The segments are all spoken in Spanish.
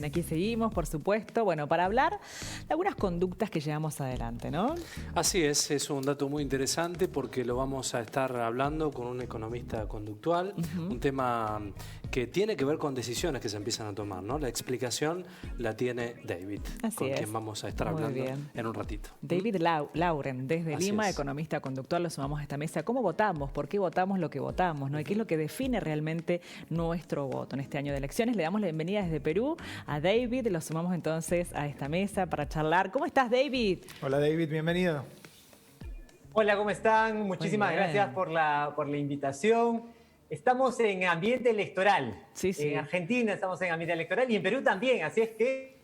aquí seguimos, por supuesto, bueno, para hablar de algunas conductas que llevamos adelante, ¿no? Así es un dato muy interesante porque lo vamos a estar hablando con un economista conductual, un tema que tiene que ver con decisiones que se empiezan a tomar, ¿no? La explicación la tiene David, con quien vamos a estar hablando en un ratito. David Lauren, desde Lima, economista conductual, lo sumamos a esta mesa. ¿Cómo votamos? ¿Por qué votamos lo que votamos? ¿No? ¿Y qué es lo que define realmente nuestro voto en este año de elecciones? Le damos la bienvenida desde Perú a David, lo sumamos entonces a esta mesa para charlar. ¿Cómo estás, David? Hola, David, bienvenido. Hola, ¿cómo están? Muchísimas gracias por la invitación. Estamos en ambiente electoral. Sí. En Argentina estamos en ambiente electoral y en Perú también, así es que...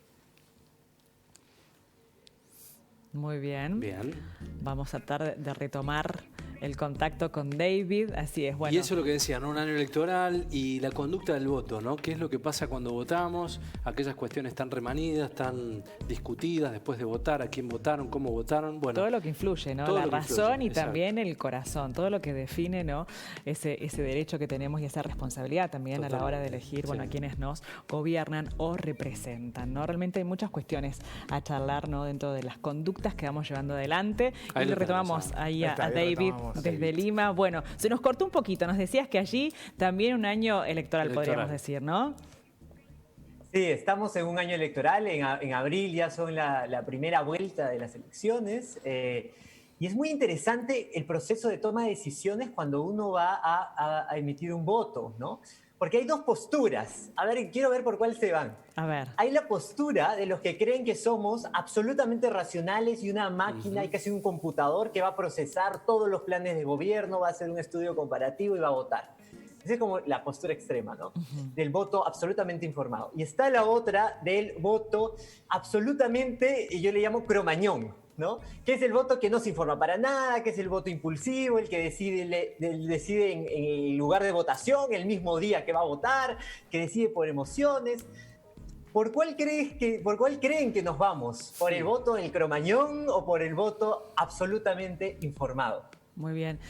Muy bien. Bien. Vamos a tratar de retomar el contacto con David, así es. Bueno. Y eso es lo que decía, ¿no? Un año electoral y la conducta del voto, ¿no? ¿Qué es lo que pasa cuando votamos? Aquellas cuestiones tan remanidas, tan discutidas después de votar, a quién votaron, cómo votaron. Bueno, todo lo que influye, ¿no? La razón y también el corazón, todo lo que define, ¿no? Ese derecho que tenemos y esa responsabilidad también a la hora de elegir, bueno, a quienes nos gobiernan o representan, ¿no? Realmente hay muchas cuestiones a charlar, ¿no? Dentro de las conductas que vamos llevando adelante. Y le retomamos ahí a David desde Lima. Bueno, se nos cortó un poquito. Nos decías que allí también un año electoral. Podríamos decir, ¿no? Sí, estamos en un año electoral. En abril ya son la primera vuelta de las elecciones. Y es muy interesante el proceso de toma de decisiones cuando uno va a emitir un voto, ¿no? Porque hay dos posturas. A ver, quiero ver por cuál se van. A ver. Hay la postura de los que creen que somos absolutamente racionales y una máquina y casi un computador que va a procesar todos los planes de gobierno, va a hacer un estudio comparativo y va a votar. Esa es como la postura extrema, ¿no? Del voto absolutamente informado. Y está la otra del voto absolutamente, yo le llamo cromañón, ¿no? Que es el voto que no se informa para nada, que es el voto impulsivo, el que decide en el lugar de votación, el mismo día que va a votar, que decide por emociones. ¿Por cuál creen que nos vamos? ¿Por el voto del cromañón o por el voto absolutamente informado? Muy bien.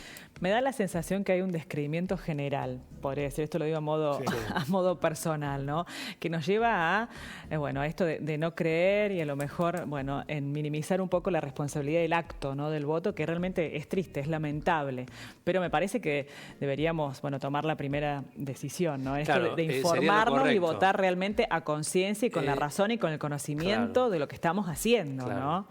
Me da la sensación que hay un descreimiento general, podría decir, esto lo digo a modo personal, ¿no? Que nos lleva a, a esto de no creer y a lo mejor, en minimizar un poco la responsabilidad del acto, ¿no? Del voto, que realmente es triste, es lamentable. Pero me parece que deberíamos, tomar la primera decisión, ¿no? Esto de informarnos y votar realmente a conciencia y con la razón y con el conocimiento de lo que estamos haciendo, ¿no?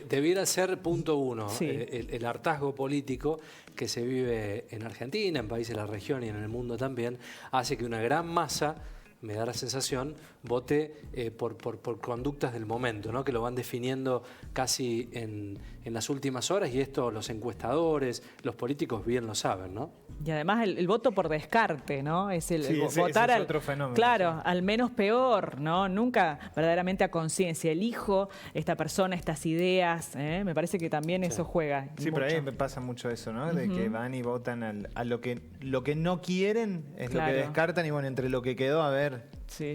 Debiera ser punto uno, el hartazgo político que se vive en Argentina, en países de la región y en el mundo también, hace que una gran masa, me da la sensación, vote por conductas del momento, ¿no? Que lo van definiendo casi en las últimas horas, y esto los encuestadores, los políticos bien lo saben, ¿no? Y además el voto por descarte, ¿no? Es votar ese es otro fenómeno. Claro, al menos peor, ¿no? Nunca verdaderamente a conciencia. Elijo esta persona, estas ideas, ¿eh? Me parece que también eso juega. Sí, mucho. pero ahí me pasa mucho eso, ¿no? De que van y votan a lo que no quieren, es lo que descartan, y entre lo que quedó, a ver,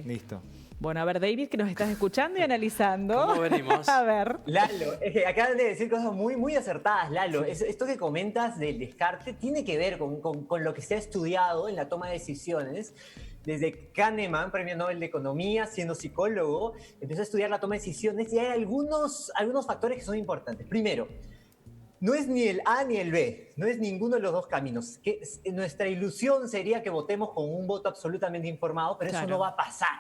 listo. Bueno, a ver, David, que nos estás escuchando y analizando. ¿Cómo venimos? A ver. Lalo, es que acaban de decir cosas muy, muy acertadas, Lalo. Esto que comentas del descarte tiene que ver con lo que se ha estudiado en la toma de decisiones. Desde Kahneman, premio Nobel de Economía, siendo psicólogo, empezó a estudiar la toma de decisiones y hay algunos factores que son importantes. Primero, no es ni el A ni el B, no es ninguno de los dos caminos. Nuestra ilusión sería que votemos con un voto absolutamente informado, pero eso no va a pasar.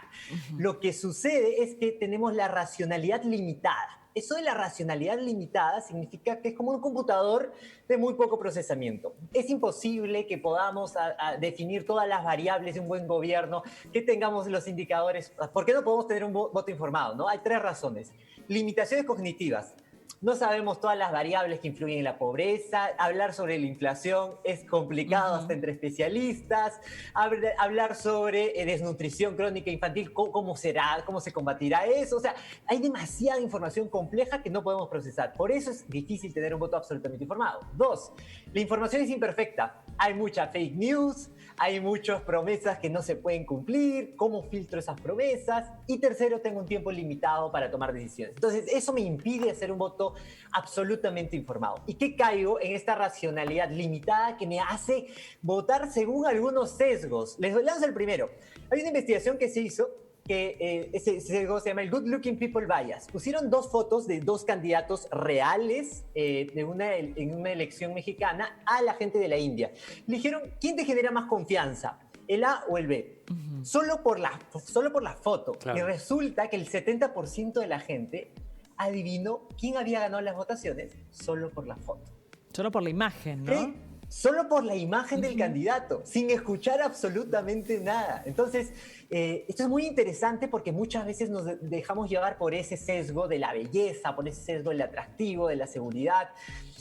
Lo que sucede es que tenemos la racionalidad limitada. Eso de la racionalidad limitada significa que es como un computador de muy poco procesamiento. Es imposible que podamos definir todas las variables de un buen gobierno, que tengamos los indicadores. ¿Por qué no podemos tener un voto informado? ¿No? Hay tres razones. Limitaciones cognitivas. No sabemos todas las variables que influyen en la pobreza. Hablar sobre la inflación es complicado hasta entre especialistas. Hablar sobre desnutrición crónica infantil, ¿cómo será? ¿Cómo se combatirá eso? O sea, hay demasiada información compleja que no podemos procesar. Por eso es difícil tener un voto absolutamente informado. Dos, la información es imperfecta. Hay mucha fake news, hay muchas promesas que no se pueden cumplir. ¿Cómo filtro esas promesas? Y tercero, tengo un tiempo limitado para tomar decisiones. Entonces, eso me impide hacer un voto absolutamente informado. ¿Y qué caigo en esta racionalidad limitada que me hace votar según algunos sesgos? Les lanzo el primero. Hay una investigación que se hizo que ese sesgo se llama el Good Looking People Bias. Pusieron 2 fotos de 2 candidatos reales en una elección mexicana a la gente de la India. Le dijeron, ¿quién te genera más confianza? ¿El A o el B? Solo por la foto. Claro. Y resulta que el 70% de la gente adivinó quién había ganado las votaciones solo por la foto. Solo por la imagen, ¿no? ¿Sí? Solo por la imagen del candidato, sin escuchar absolutamente nada. Entonces, esto es muy interesante porque muchas veces nos dejamos llevar por ese sesgo de la belleza, por ese sesgo del atractivo, de la seguridad.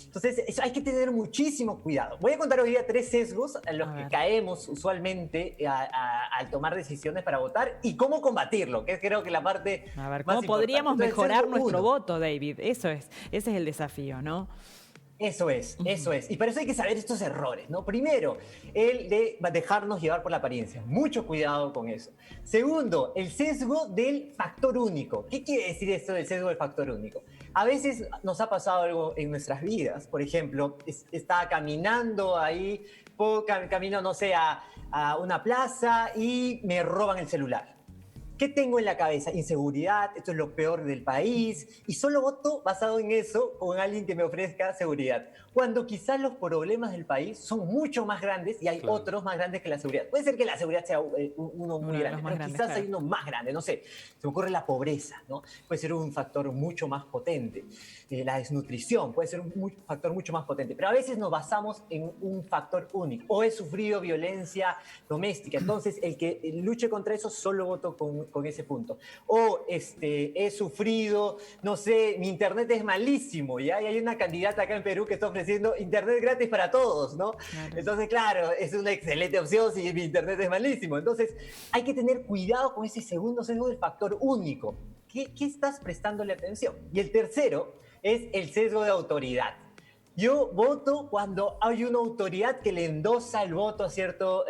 Entonces, eso hay que tener muchísimo cuidado. Voy a contar hoy día 3 sesgos a los que caemos usualmente al tomar decisiones para votar y cómo combatirlo, que es creo que la parte A ver, más ¿cómo podríamos importante. mejorar nuestro voto, David? Ese es el desafío, ¿no? Eso es. Y para eso hay que saber estos errores, ¿no? Primero, el de dejarnos llevar por la apariencia. Mucho cuidado con eso. Segundo, el sesgo del factor único. ¿Qué quiere decir esto del sesgo del factor único? A veces nos ha pasado algo en nuestras vidas. Por ejemplo, estaba caminando ahí, camino, no sé, a una plaza y me roban el celular. ¿Qué tengo en la cabeza? Inseguridad, esto es lo peor del país, y solo voto basado en eso con alguien que me ofrezca seguridad. Cuando quizás los problemas del país son mucho más grandes y hay otros más grandes que la seguridad. Puede ser que la seguridad sea uno muy grande, pero quizás hay uno más grande, no sé. Se me ocurre la pobreza, ¿no? Puede ser un factor mucho más potente. La desnutrición puede ser un factor mucho más potente, pero a veces nos basamos en un factor único. O he sufrido violencia doméstica, entonces el que luche contra eso solo voto con ese punto. O he sufrido, no sé, mi internet es malísimo, ¿ya? Y hay una candidata acá en Perú que está ofreciendo internet gratis para todos, ¿no? Claro. Entonces, claro, es una excelente opción si mi internet es malísimo. Entonces, hay que tener cuidado con ese segundo sesgo del factor único. ¿Qué estás prestándole atención? Y el tercero es el sesgo de autoridad. Yo voto cuando hay una autoridad que le endosa el voto a cierto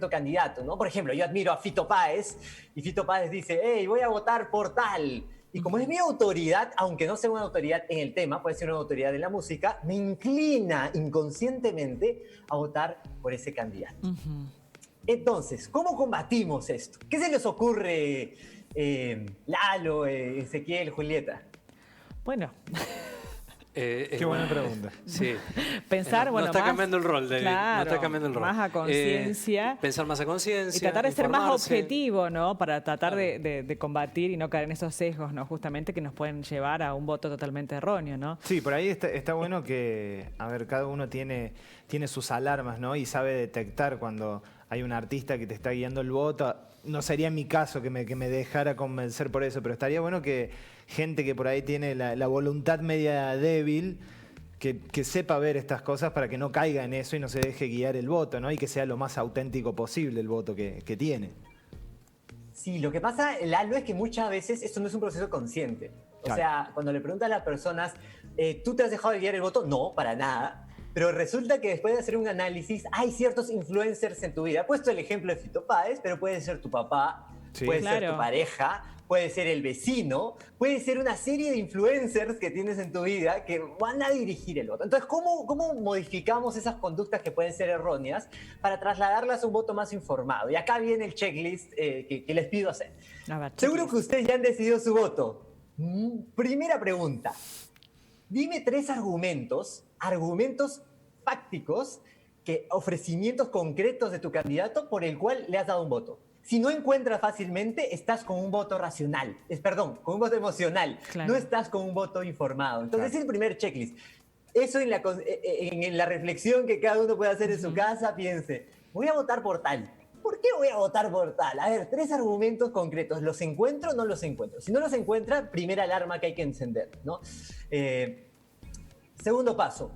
candidato, ¿no? Por ejemplo, yo admiro a Fito Páez y Fito Páez dice, hey, voy a votar por tal. Y como es mi autoridad, aunque no sea una autoridad en el tema, puede ser una autoridad en la música, me inclina inconscientemente a votar por ese candidato. Entonces, ¿cómo combatimos esto? ¿Qué se les ocurre, Lalo, Ezequiel, Julieta? Bueno... Qué buena pregunta. Sí. Pensar, bueno, no está cambiando el rol, David. Claro, no está cambiando el rol. Más a conciencia. Pensar más a conciencia. Y tratar de ser más objetivo, ¿no? Para tratar de combatir y no caer en esos sesgos, ¿no? Justamente que nos pueden llevar a un voto totalmente erróneo, ¿no? Sí, por ahí está bueno que, a ver, cada uno tiene sus alarmas, ¿no? Y sabe detectar cuando hay un artista que te está guiando el voto. No sería mi caso que me dejara convencer por eso, pero estaría bueno que gente que por ahí tiene la voluntad media débil, que sepa ver estas cosas para que no caiga en eso y no se deje guiar el voto, ¿no? Y que sea lo más auténtico posible el voto que tiene. Sí, lo que pasa, Lalo, es que muchas veces esto no es un proceso consciente. O sea, cuando le preguntan a las personas, ¿tú te has dejado de guiar el voto? No, para nada. Pero resulta que después de hacer un análisis, hay ciertos influencers en tu vida. He puesto el ejemplo de Fito Páez, pero puede ser tu papá, puede ser tu pareja, puede ser el vecino, puede ser una serie de influencers que tienes en tu vida que van a dirigir el voto. Entonces, ¿cómo modificamos esas conductas que pueden ser erróneas para trasladarlas a un voto más informado? Y acá viene el checklist que les pido hacer. Seguro que ustedes ya han decidido su voto. Primera pregunta. Dime 3 argumentos fácticos, ofrecimientos concretos de tu candidato por el cual le has dado un voto. Si no encuentras fácilmente, estás con un voto racional. Con un voto emocional. Claro. No estás con un voto informado. Entonces, ese es el primer checklist. Eso en la reflexión que cada uno puede hacer en su casa, piense, voy a votar por tal. ¿Por qué voy a votar por tal? A ver, 3 argumentos concretos. ¿Los encuentro o no los encuentro? Si no los encuentra, primera alarma que hay que encender, ¿no? Segundo paso.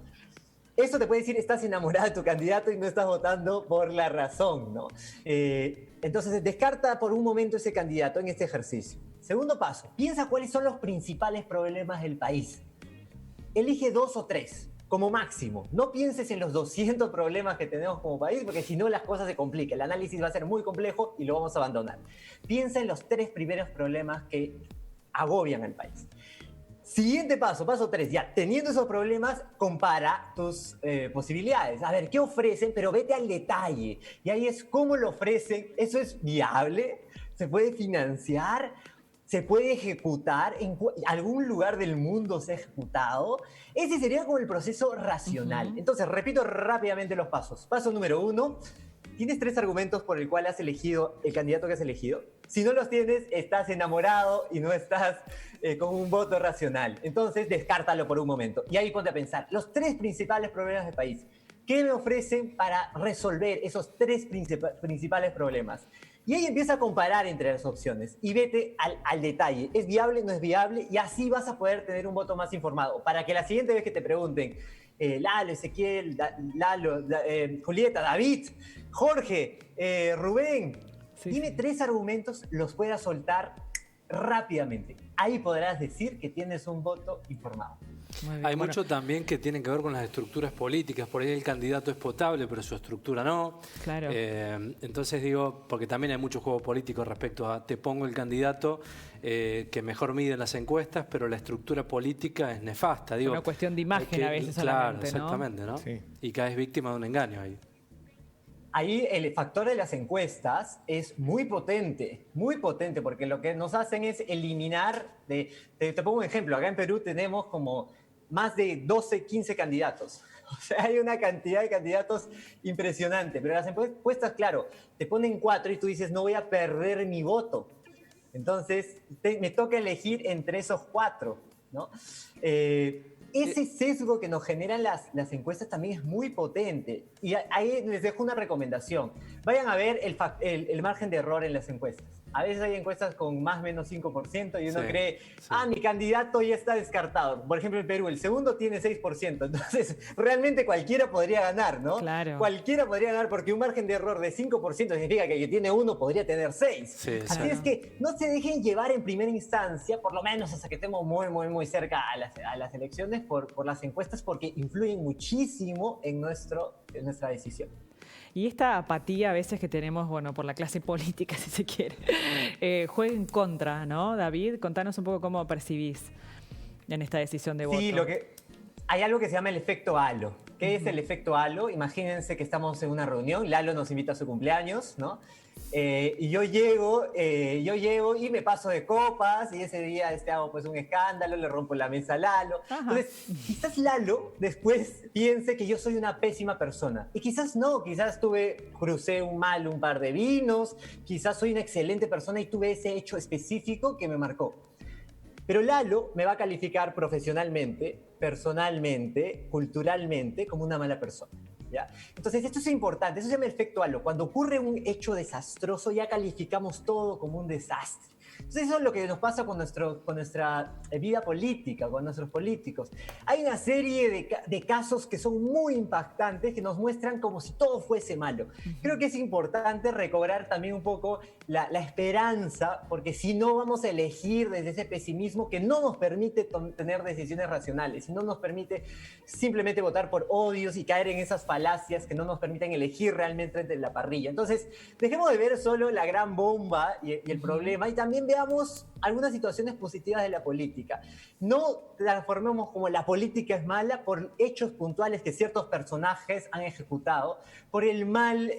Eso te puede decir, estás enamorada de tu candidato y no estás votando por la razón, ¿no? Entonces, descarta por un momento ese candidato en este ejercicio. Segundo paso, piensa cuáles son los principales problemas del país. Elige 2 o 3, como máximo. No pienses en los 200 problemas que tenemos como país, porque si no las cosas se complican. El análisis va a ser muy complejo y lo vamos a abandonar. Piensa en los 3 primeros problemas que agobian al país. Siguiente paso, paso 3, ya teniendo esos problemas, compara tus posibilidades. A ver, ¿qué ofrecen? Pero vete al detalle. Y ahí es cómo lo ofrecen. ¿Eso es viable? se puede financiar, se puede ejecutar, en algún lugar del mundo se ha ejecutado. Ese sería como el proceso racional. Entonces, repito rápidamente los pasos. Paso número 1, tienes 3 argumentos por el cual has elegido el candidato que has elegido. Si no los tienes, estás enamorado y no estás con un voto racional. Entonces, descártalo por un momento. Y ahí ponte a pensar, los 3 principales problemas del país. ¿Qué me ofrecen para resolver esos 3 principales problemas? Y ahí empieza a comparar entre las opciones y vete al detalle. ¿Es viable? ¿No es viable? Y así vas a poder tener un voto más informado. Para que la siguiente vez que te pregunten, Lalo, Ezequiel, Julieta, David, Jorge, Rubén, dime 3 argumentos, los puedas soltar rápidamente. Ahí podrás decir que tienes un voto informado. Hay mucho también que tiene que ver con las estructuras políticas. Por ahí el candidato es potable, pero su estructura no. Claro. Entonces digo, porque también hay mucho juego político respecto a te pongo el candidato que mejor mide en las encuestas, pero la estructura política es nefasta. Digo, una cuestión de imagen a veces claro, solamente, ¿no? Exactamente, ¿no? Sí. Y caes víctima de un engaño ahí. Ahí el factor de las encuestas es muy potente, porque lo que nos hacen es eliminar, te pongo un ejemplo, acá en Perú tenemos como más de 12, 15 candidatos. O sea, hay una cantidad de candidatos impresionante, pero las encuestas, claro, te ponen 4 y tú dices, no voy a perder mi voto. Entonces, me toca elegir entre esos 4, ¿no? Ese sesgo que nos generan las encuestas también es muy potente. Y ahí les dejo una recomendación. Vayan a ver el margen de error en las encuestas. A veces hay encuestas con más o menos 5% y uno cree, mi candidato ya está descartado. Por ejemplo, en Perú, el segundo tiene 6%. Entonces, realmente cualquiera podría ganar, ¿no? Claro. Cualquiera podría ganar porque un margen de error de 5% significa que el que tiene 1 podría tener 6. Sí, Así es que no se dejen llevar en primera instancia, por lo menos hasta que estemos muy, muy, muy cerca a las elecciones, por las encuestas, porque influyen muchísimo en nuestra decisión. Y esta apatía a veces que tenemos, bueno, por la clase política, si se quiere, juega en contra, ¿no? David, contanos un poco cómo percibís en esta decisión de voto. Sí, hay algo que se llama el efecto halo. ¿Qué es el efecto halo? Imagínense que estamos en una reunión, Lalo nos invita a su cumpleaños, ¿no? Y yo llego y me paso de copas y ese día hago pues un escándalo, le rompo la mesa a Lalo. Ajá. Entonces, quizás Lalo después piense que yo soy una pésima persona. Y quizás no, quizás crucé un par de vinos, quizás soy una excelente persona y tuve ese hecho específico que me marcó. Pero Lalo me va a calificar profesionalmente, personalmente, culturalmente como una mala persona. ¿Ya? Entonces esto es importante, eso se llama el efecto halo. Cuando ocurre un hecho desastroso ya calificamos todo como un desastre. Entonces eso es lo que nos pasa con nuestra vida política, con nuestros políticos. Hay una serie de casos que son muy impactantes, que nos muestran como si todo fuese malo. Creo que es importante recobrar también un poco la esperanza, porque si no vamos a elegir desde ese pesimismo que no nos permite tener decisiones racionales, y no nos permite simplemente votar por odios y caer en esas falacias que no nos permiten elegir realmente entre la parrilla. Entonces, dejemos de ver solo la gran bomba y el problema, y también veamos algunas situaciones positivas de la política. No transformemos como la política es mala por hechos puntuales que ciertos personajes han ejecutado, por el mal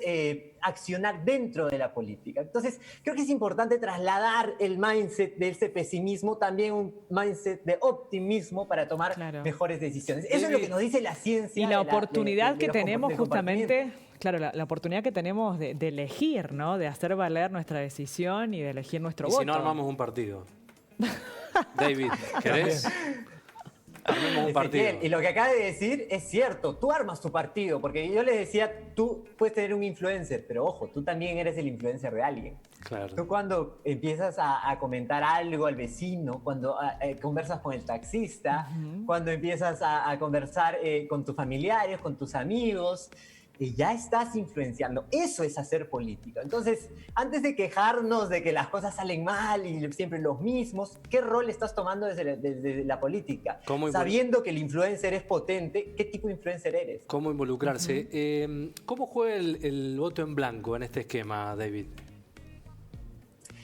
accionar dentro de la política. Entonces, creo que es importante trasladar el mindset de ese pesimismo, también un mindset de optimismo para tomar mejores decisiones. Eso es lo que nos dice la ciencia. Y la oportunidad que tenemos justamente, claro, la oportunidad que tenemos de elegir, ¿no? De hacer valer nuestra decisión y de elegir nuestro voto. Y si no, armamos un partido. David, ¿querés? Armemos un partido. Y lo que acaba de decir es cierto, tú armas tu partido, porque yo les decía, tú puedes tener un influencer, pero ojo, tú también eres el influencer de alguien. Claro. Tú cuando empiezas a comentar algo al vecino, cuando conversas con el taxista, cuando empiezas a conversar con tus familiares, con tus amigos, ya estás influenciando. Eso es hacer política. Entonces, antes de quejarnos de que las cosas salen mal y siempre los mismos, ¿qué rol estás tomando desde la política? Sabiendo que el influencer es potente, ¿qué tipo de influencer eres? ¿Cómo involucrarse? ¿Cómo juega el voto en blanco en este esquema, David?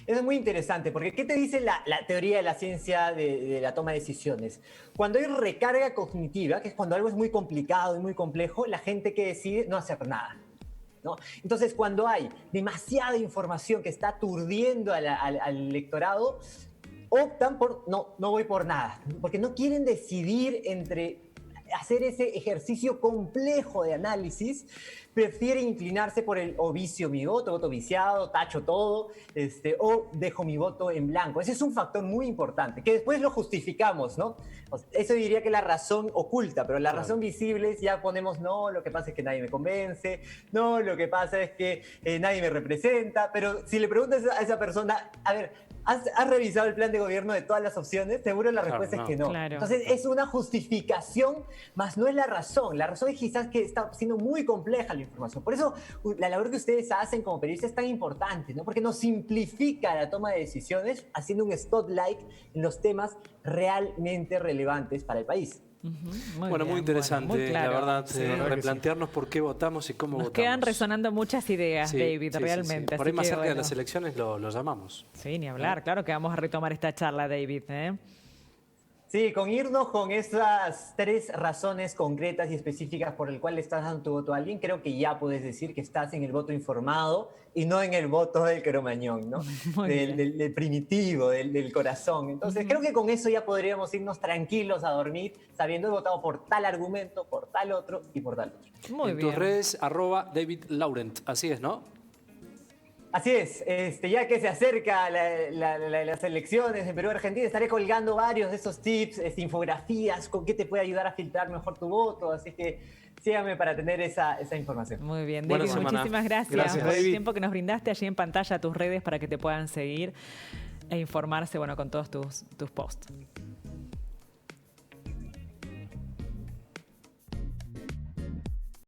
Eso es muy interesante, porque ¿qué te dice la teoría de la ciencia de la toma de decisiones? Cuando hay recarga cognitiva, que es cuando algo es muy complicado y muy complejo, la gente que decide no hacer nada. ¿no? Entonces, cuando hay demasiada información que está aturdiendo al electorado, optan por no voy por nada, porque no quieren decidir entre hacer ese ejercicio complejo de análisis, prefieren inclinarse por el o vicio mi voto viciado, tacho todo, o dejo mi voto en blanco. Ese es un factor muy importante, que después lo justificamos, ¿no? O sea, eso diría que es la razón oculta, pero la razón visible es ya ponemos, no, lo que pasa es que nadie me convence, no, lo que pasa es que nadie me representa, pero si le preguntas a esa persona, a ver, ¿has revisado el plan de gobierno de todas las opciones? Seguro la respuesta es que no. Claro. Entonces es una justificación, más no es la razón. La razón es quizás que está siendo muy compleja la información. Por eso la labor que ustedes hacen como periodistas es tan importante, ¿no? Porque nos simplifica la toma de decisiones haciendo un spotlight en los temas realmente relevantes para el país. Muy interesante, muy claro. La verdad, replantearnos por qué votamos y cómo votamos. Nos quedan resonando muchas ideas, David, realmente. Sí. Por ahí más cerca de las elecciones lo llamamos. Sí, ni hablar, claro que vamos a retomar esta charla, David. Sí, con irnos con esas 3 razones concretas y específicas por el cual le estás dando tu voto a alguien, creo que ya puedes decir que estás en el voto informado y no en el voto del cromañón, ¿no? Del primitivo, del corazón. Entonces, creo que con eso ya podríamos irnos tranquilos a dormir, sabiendo he votado por tal argumento, por tal otro y por tal otro. Muy bien. En tus redes, @David Laurent, así es, ¿no? Así es, ya que se acerca las elecciones en Perú y Argentina, estaré colgando varios de esos tips, infografías, con qué te puede ayudar a filtrar mejor tu voto, así que síganme para tener esa información. Muy bien, David, muchísimas gracias por el tiempo que nos brindaste allí en pantalla, tus redes para que te puedan seguir e informarse con todos tus posts.